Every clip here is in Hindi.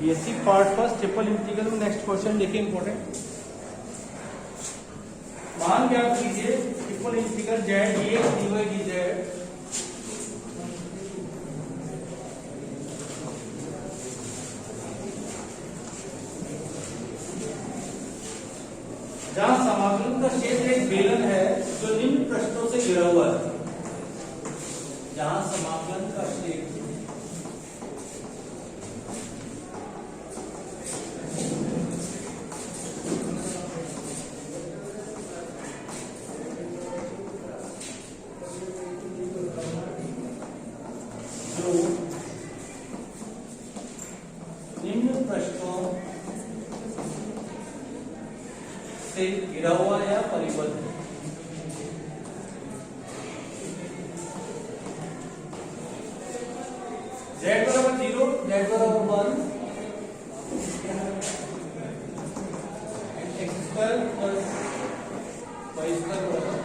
BSc part first triple integral में नेक्स्ट क्वेश्चन देखिए इंपॉर्टेंट। मान ज्ञात कीजिए triple integral Z dx dy dz जहां समाकलन का क्षेत्र एक बेलन है जो निम्न पृष्ठों से घिरा हुआ है। जहां समाकलन का क्षेत्र से घिरा हुआ या परिबद्ध है। Z बराबर 0, Z बराबर 1, x square plus y square बराबर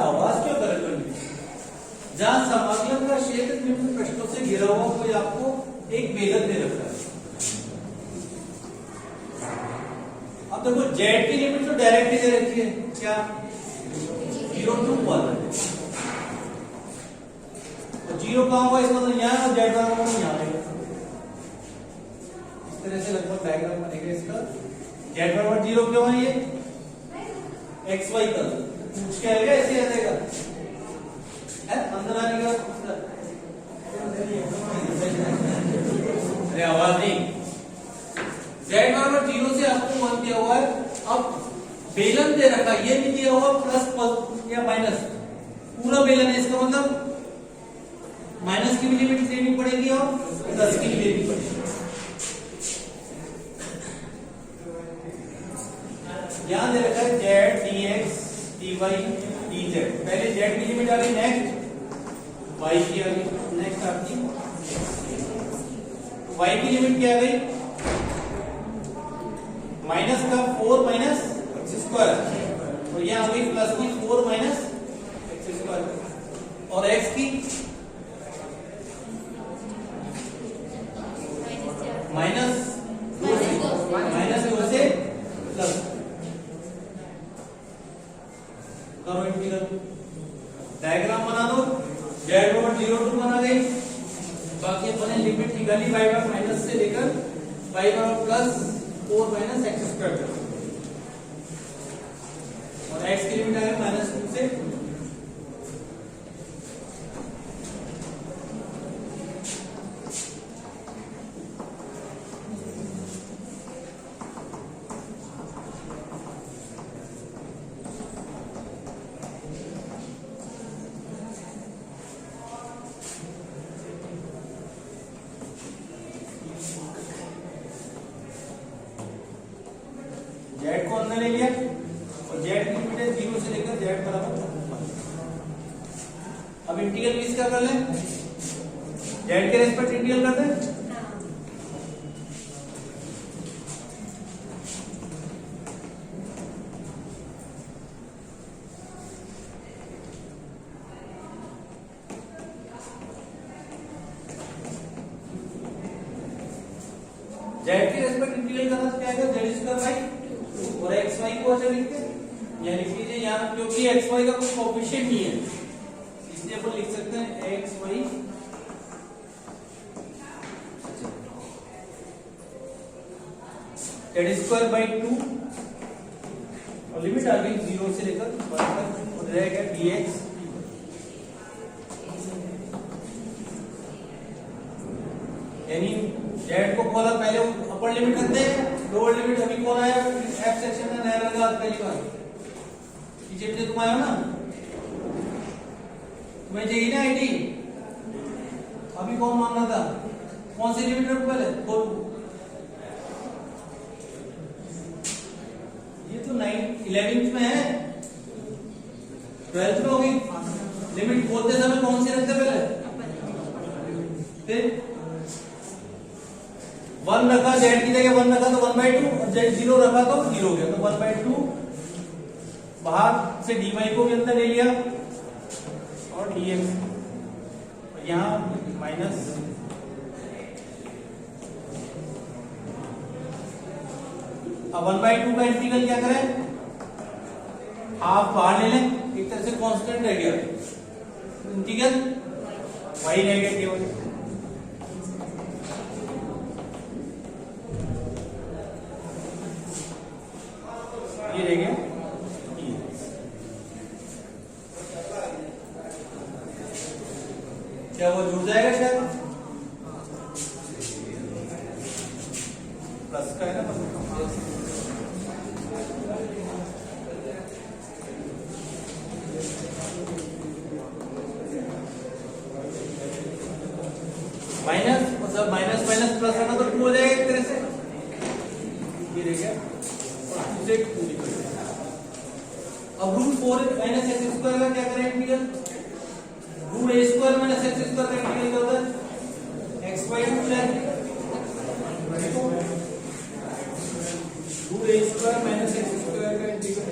आवाज क्यों कर रहे हो? जहां समाकलन का क्षेत्र निम्न पृष्ठों से घिरा हुआ कोई आपको एक बेलन दे रखा है। अब देखो जेड की लिमिट तो डायरेक्ट ही दे रखी है, क्या 0 to 1 तो 0 कहां होगा इसका मतलब यहां और जेड बराबर यहां आएगा। इस तरह से लगभग डायग्राम बनेगा इसका। जेड बराबर 0 क्यों है? ये एक्स वाई का पूछ के आएगा, ऐसे आ जाएगा अंदर आने के बाद। अरे आवाज नहीं। Z बराबर 0 से आपको 1 दिया हुआ है। अब बेलन दे रखा है, ये भी दिया हुआ प्लस या माइनस, पूरा बेलन है। इसका मतलब माइनस की भी लिमिट देनी पड़ेगी और प्लस की भी देनी पड़ेगी। यहां दे रखा है Z dx dy dz। पहले z की लिमिट आ गई, नेक्स्ट y की आ गई, नेक्स्ट आपकी y की लिमिट क्या आ गई? माइनस का 4 माइनस एक्स स्क्वायर, और यहां आ गई प्लस की 4 माइनस एक्स स्क्वायर, और x की माइनस 2 से प्लस। करो इंटीग्रल, डायग्राम बना दो। Z बराबर 0 to 1 आ गई, बाकी अपने लिमिट निकाली y बराबर माइनस से लेकर y बराबर प्लस 4 माइनस एक्स स्क्वायर तक, और x की लिमिट आ गई माइनस 2 से। Z को अंदर ले लिया और Z की लिमिट है 0 से लेकर Z बराबर 1। अब इंटीग्रल किस का कर लें? Z के रेस्पेक्ट इंटीग्रल कर दें। Z के रेस्पेक्ट इंटीग्रल करना तो क्या आएगा? Z स्क्वायर बाई और एक्स वाई को ऐसे लिखते हैं, या लिख लीजिए यहाँ, क्योंकि एक्स वाई का कोई कोएफिशिएंट नहीं है इसलिए अपन लिख सकते हैं X Y Z square by 2, और लिमिट आ गई 0 से लेकर 1 तक, और रहेगा dx यानी जेड को खोला, पहले अपर लिमिट रखते हैं, लोअर लिमिट अभी कौन आया एफ सेक्शन में नया लगा पहली बार पीछे तुम आए हो ना, तुम्हें चाहिए ना आईडी, अभी कौन मानना था, कौन सी लिमिट रखो पहले खोल, ये तो 11th में है, 12th में होगी लिमिट, खोलते समय कौन सी रखते पहले, फिर 1 रखा, जेड की जगह 1 रखा तो 1/2, और जेड 0 रखा तो 0 हो गया, तो 1/2 बाहर से dy को भी अंदर ले लिया और dx, और यहाँ माइनस, अब 1/2 का इंटीग्रल क्या करें, हाफ बाहर ले लें, एक तरह से कांस्टेंट रह गया, इंटीग्रल y रह गया केवल, ये रह गया, क्या वो जुड़ जाएगा शायद, प्लस का है ना, माइनस, मतलब माइनस माइनस प्लस है ना, तो 2 हो जाएगा एक तरह से, ये रह गया, और 2 से 2 निकल गया। अब रूट 4 माइनस एक्स स्क्वायर का क्या करें integral, root A square minus x square का इंटीग्रल क्या होता है, x/2 जाएगा, root A square minus x square का integral,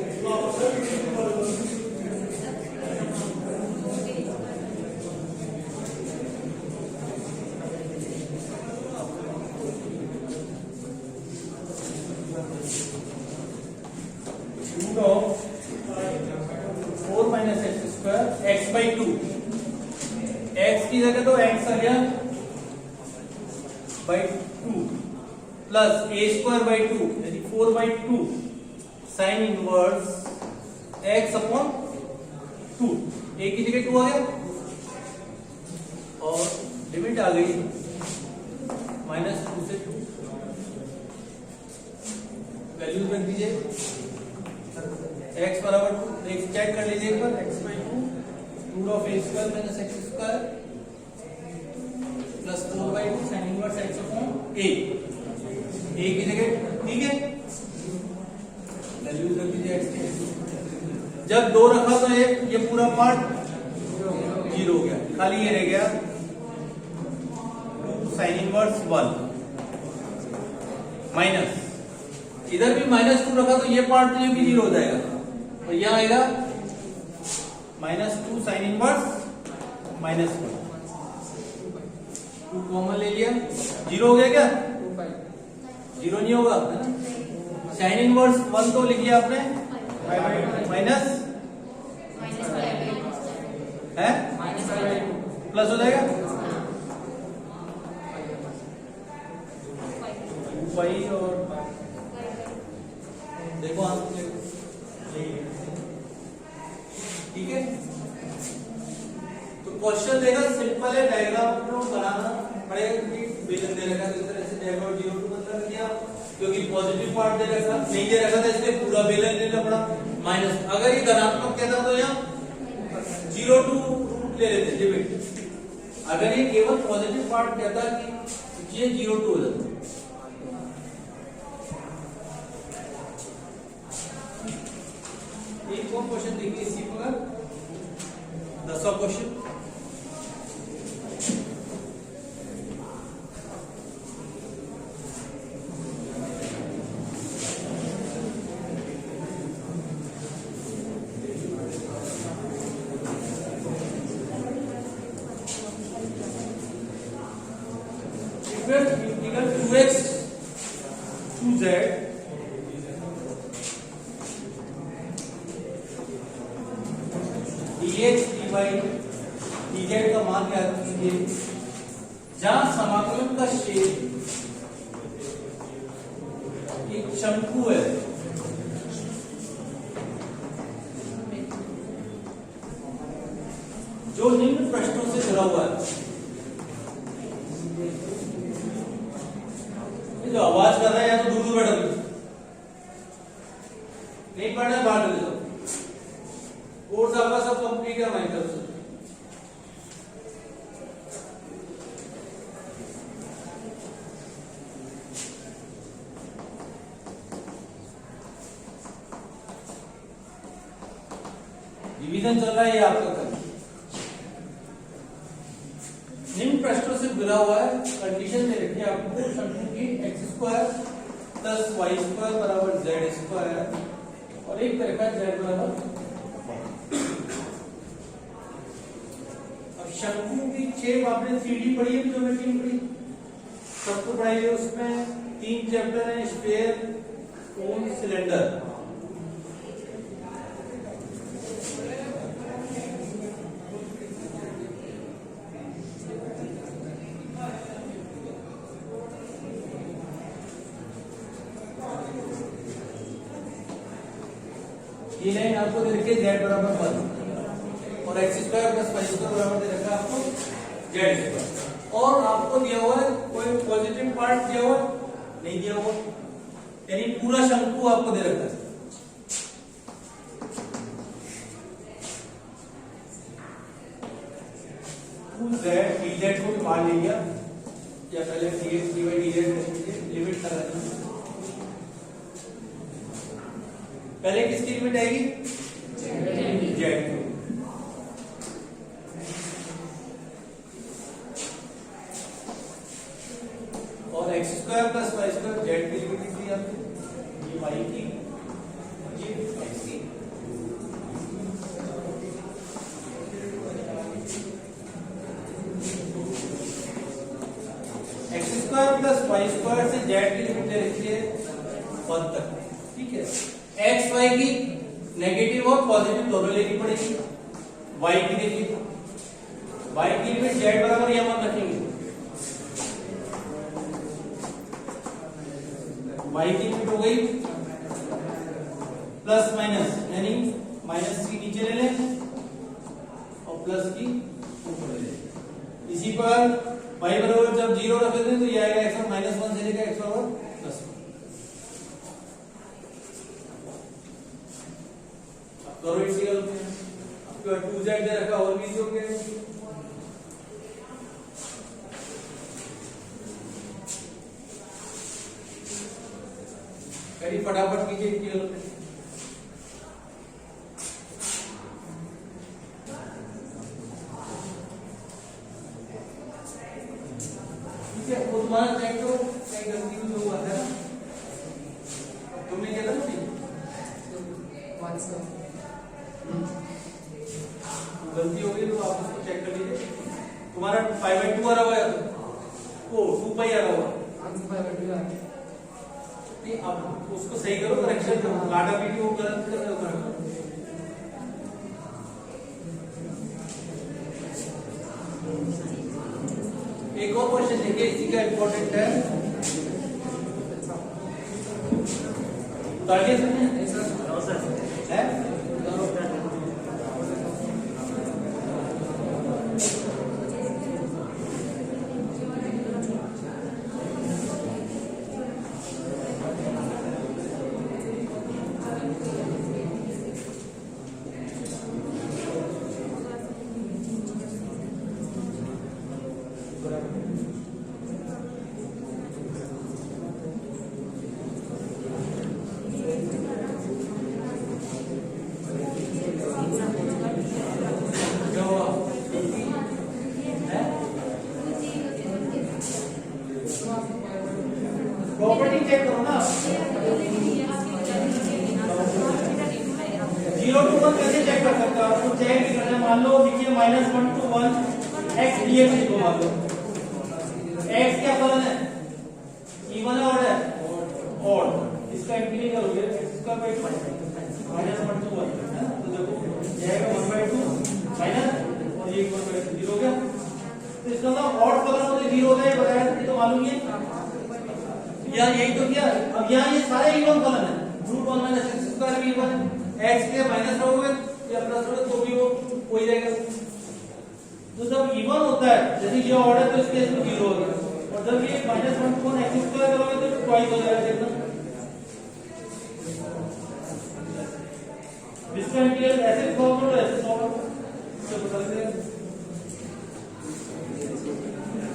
root of 4 minus x square x/2, x की जगह तो x आ गया by 2 plus a square by 2 यानी 4/2 sine inverse x upon 2, a की जगह 2 आ गया और लिमिट आ गई -2 से 2, वैल्यूज रख दीजिए, x बराबर 2, x चेक कर लीजिए एक बार, x/2 root of a square minus x square plus 4/2 sine inverse x upon a, a की जगह, ठीक है, वैल्यूज रख दीजिए x की, जब 2 रखा तो ये पूरा पार्ट 0 हो गया, खाली ये रह गया साइन इनवर्स 1 माइनस, इधर भी -2 रखा तो ये पार्ट तो ये भी 0 हो जाएगा, तो यह आएगा -2 साइन इनवर्स -1, 2 कॉमन ले लिया, 0 हो गया क्या, 0 नहीं होगा, साइन इनवर्स 1 तो लिख लिया आपने, माइनस है प्लस हो जाएगा, y और देखो आप, ठीक है, तो क्वेश्चन देगा सिंपल है, डायग्राम को बनाना पड़ेगा क्योंकि बेलन दे रखा है, इस तरह से डायग्राम 0 टू मतलब किया, क्योंकि पॉजिटिव पार्ट दे रखा नहीं दे रखा था इसलिए पूरा बेलन लेना पड़ा, माइनस, अगर ये धनात्मक कहता तो यहाँ 0 टू रूट ले लेते लिमिट, अगर ये केवल पॉजिटिव पार्ट कहता कि ये 0 टू हो जाता, एक और क्वेश्चन देखिए इसी पर, 10वां question, integral 2x to z dx dy dz का मान ज्ञात कीजिए, जहां समाकलन का क्षेत्र एक शंकु है, जो निम्न पृष्ठों से जुड़ा हुआ है, जो आवाज कर रहा है या तो दूर दूर बैठो, नहीं पढ़ना है बाहर चले जाओ। कोर्स आपका सब कंप्लीट है हमारी तरफ से। डिवीजन चल रहा है ये आपका कल। निम्न प्रश्नों से जुड़ा हुआ है कंडीशन में रखिए आपको शंकु की x square plus Y square बराबर जेड स्क्वायर और एक तरह का जेड बराबर। अब शंकु की शेप आपने 3D पढ़ी है, ज्योमेट्री में पढ़ी, सबको पढ़ाई है। उसमें 3 चैप्टर है, स्फीयर, कोन, सिलेंडर। ये लाइन आपको दे रखी है जेड बराबर 1 और x square plus Y square बराबर दे रखा है आपको जेड स्क्वायर। और आपको दिया हुआ है कोई पॉजिटिव पार्ट दिया हुआ नहीं दिया हुआ, यानी पूरा शंकु आपको दे रखा है। dz को मान लिया या पहले dx dy dz लिमिट कर रहे हैं। पहले किसकी लिमिट आएगी? जेड की। और x square plus Y square Z की लिमिट कितनी है आपकी? ये वाई की, ये एक्स की। X square plus Y square से जेड की लिमिट ले रखी है 1 तक, ठीक है। एक्स वाई की नेगेटिव और पॉजिटिव दोनों लेनी पड़ेगी। वाई की देखिए, वाई की लिमिट जेड बराबर या 1 रखेंगे। वाई की लिमिट हो गई प्लस माइनस, यानी माइनस की नीचे ले लें और प्लस की ऊपर ले लें। इसी पर वाई बराबर जब 0 रख देते हैं तो ये आएगा एक्स माइनस 1 से लेकर एक्स बराबर प्लस 1। करो इंटीग्रल में आपको 2z दे रखा और भी हो गया। कहीं फटाफट कीजिए इंटीग्रल में। ठीक है, वो तुम्हारा चेक करो कहीं गलती कुछ हुआ है ना, तुमने क्या था गलती हो गई तो आप उसको चेक कर लीजिए। तुम्हारा 5/2 आ रहा है वो 2 पाई आ रहा होगा आंसर 5/2 आ रहा है। नहीं आप उसको सही करो, करेक्शन करो, काटा पीटी वो गलत कर रहे हो। एक और क्वेश्चन देखिए, इसी का इंपॉर्टेंट है। तालिए सुनिए है प्रॉपर्टी चेक करो ना। 0 to 1 कैसे चेक कर सकते हो? आपको चेक करना है, मान लो देखिए -1 to 1 x dx को मान लो x क्या फलन है? इवन है, ऑड है? ऑड। इसका इंटीग्रल हो गया x का बाय -1 to 1 है। तो देखो जाएगा 1/2 माइनस और ये 1/2 0 हो गया। तो इसका मतलब ऑड फलन होते 0 होता है, बताया तो मालूम है या यही तो किया। अब यहाँ ये सारे इवन फलन है, √1 - x स्क्वायर भी इवन, x के माइनस रहोगे या प्लस रहोगे तो भी वो हो ही रहेगा। तो जब इवन होता है, जैसे ये ऑर्डर तो इसके 0 हो गया और और जब ये -1 को एक्स स्क्वायर करोगे तो ट्वाइस हो जाएगा, देखना इसका इंटीग्रल ऐसे सॉल्व करो, ऐसे सॉल्व करो, तो बदल देगा।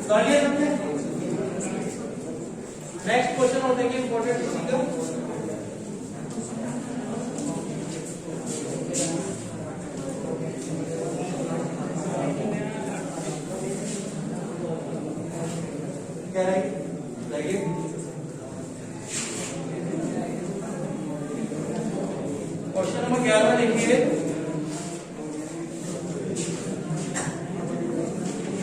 कर लिया तुमने? नेक्स्ट क्वेश्चन और देखिए इंपॉर्टेंट इसी का। क्या रहेगी? क्वेश्चन नंबर 11 लिखिए।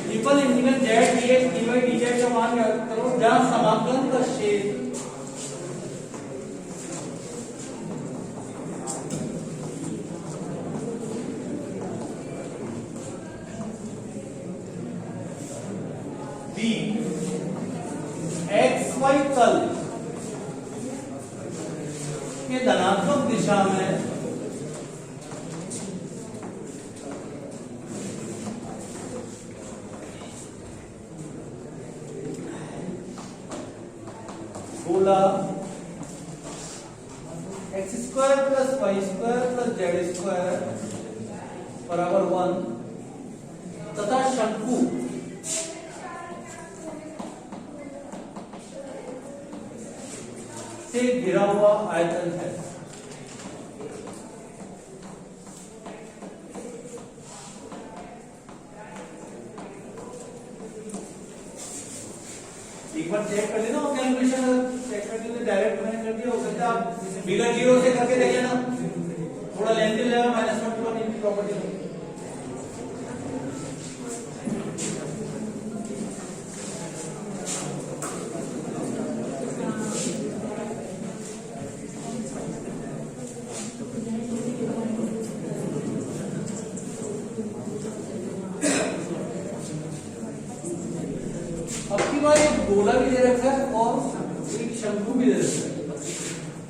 Triple integral z dx dy dz का मान ज्ञात करो जहां समाकलन का क्षेत्र बी एक्स वाई तल के धनात्मक दिशा में गोला x square plus Y square plus z square बराबर 1 तथा शंकु से घिरा हुआ आयतन है। एक बार चेक कर लेना और कैलकुलेशन चेक कर लेना, डायरेक्ट मैंने कर दिया, हो सकता है आप बिगर जीरो से करके देख लेना, थोड़ा लेंथ हो जाएगा -1 की प्रॉपर्टी। अब की बार एक गोला भी दे रखा है और एक शंकु भी दे रखा है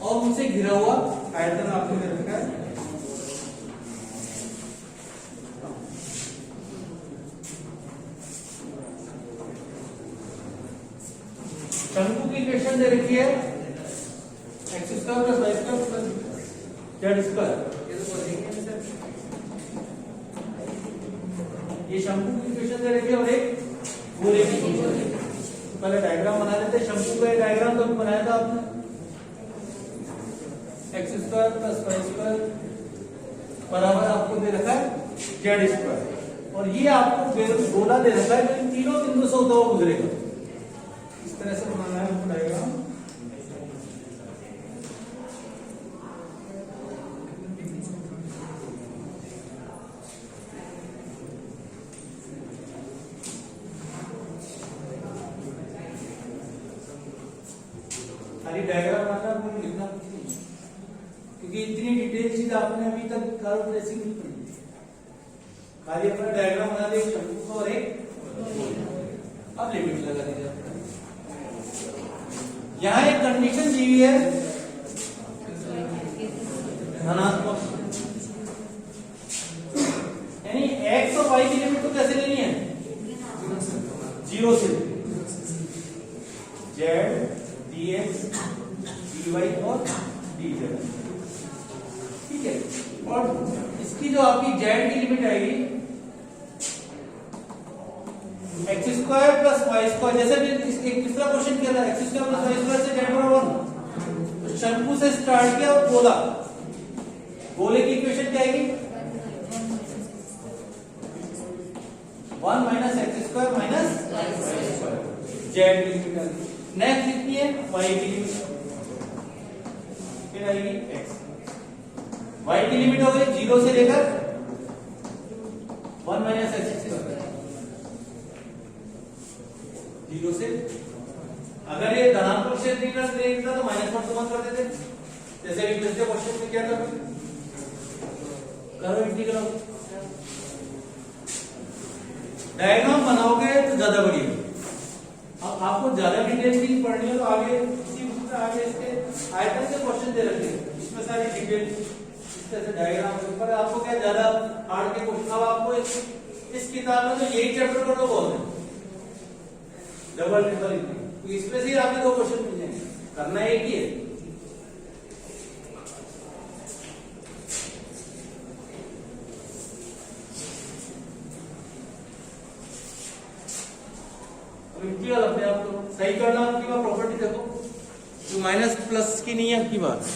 और उनसे घिरा हुआ आयतन आपको दे रखा है। शंकु की इक्वेशन दे रखी है x square plus Y square plus z square. ये शंकु की इक्वेशन दे रखी है और एक गोले की इक्वेशन। पहले डायग्राम बना लेते हैं। शंकु का डायग्राम तो बनाया था आपने, x square plus Y square बराबर आपको दे रखा है जेड स्क्वायर, और ये आपको गोला दे रखा है जो इन तीनों बिंदु से होता हुआ गुजरेगा। इस तरह से बनाना है आपको डायग्राम। खाली डायग्राम बनाना, आपको लिखना कुछ नहीं, क्योंकि इतनी डिटेल चीज आपने अभी तक कर्व ट्रेसिंग नहीं पढ़ी। खाली अपना डायग्राम बना दे शंकु का और एक, अब लिमिट लगा दीजिए। यहाँ एक कंडीशन दी हुई है धनात्मक, यानी एक्स और वाई की लिमिट को कैसे लेनी है? 0 से जेड dx dy और dz, ठीक है। और इसकी जो आपकी z की लिमिट आएगी x square plus Y square, जैसे भी एक पिछला क्वेश्चन किया था, x square plus Y square से z बराबर 1, तो शंकु से स्टार्ट किया और गोला, गोले की इक्वेशन क्या आएगी? 1 minus x square minus Z की लिमिट आएगी। नेक्स्ट कितनी है? y की लिमिट, फिर आएगी x। y की लिमिट हो गई 0 से लेकर 1 माइनस एक्स स्क्वायर, 0 से। अगर ये धनात्मक क्षेत्र देता तो -1 से 1 कर देते, जैसे कि पिछले क्वेश्चन में क्या था, करो इंटीग्रल। डायग्राम बनाओगे तो ज्यादा बढ़िया। अब आपको ज्यादा डिटेल की पढ़नी है तो आगे इसी बुक में आगे इसके आयतन से क्वेश्चन दे रखे हैं, इसमें सारी डिटेल इस तरह से डायग्राम के ऊपर। आपको क्या ज्यादा हार्ड के क्वेश्चन, अब आपको इस किताब में तो यही चैप्टर को तो बोलते हैं, डबल ट्रिपल तो इसमें से ही आपके दो क्वेश्चन मिल जाएंगे, करना एक ही है। अब इनकी बात अपने आप तो सही करना, आपकी बात प्रॉपर्टी देखो, तो माइनस प्लस की नहीं है आपकी बात।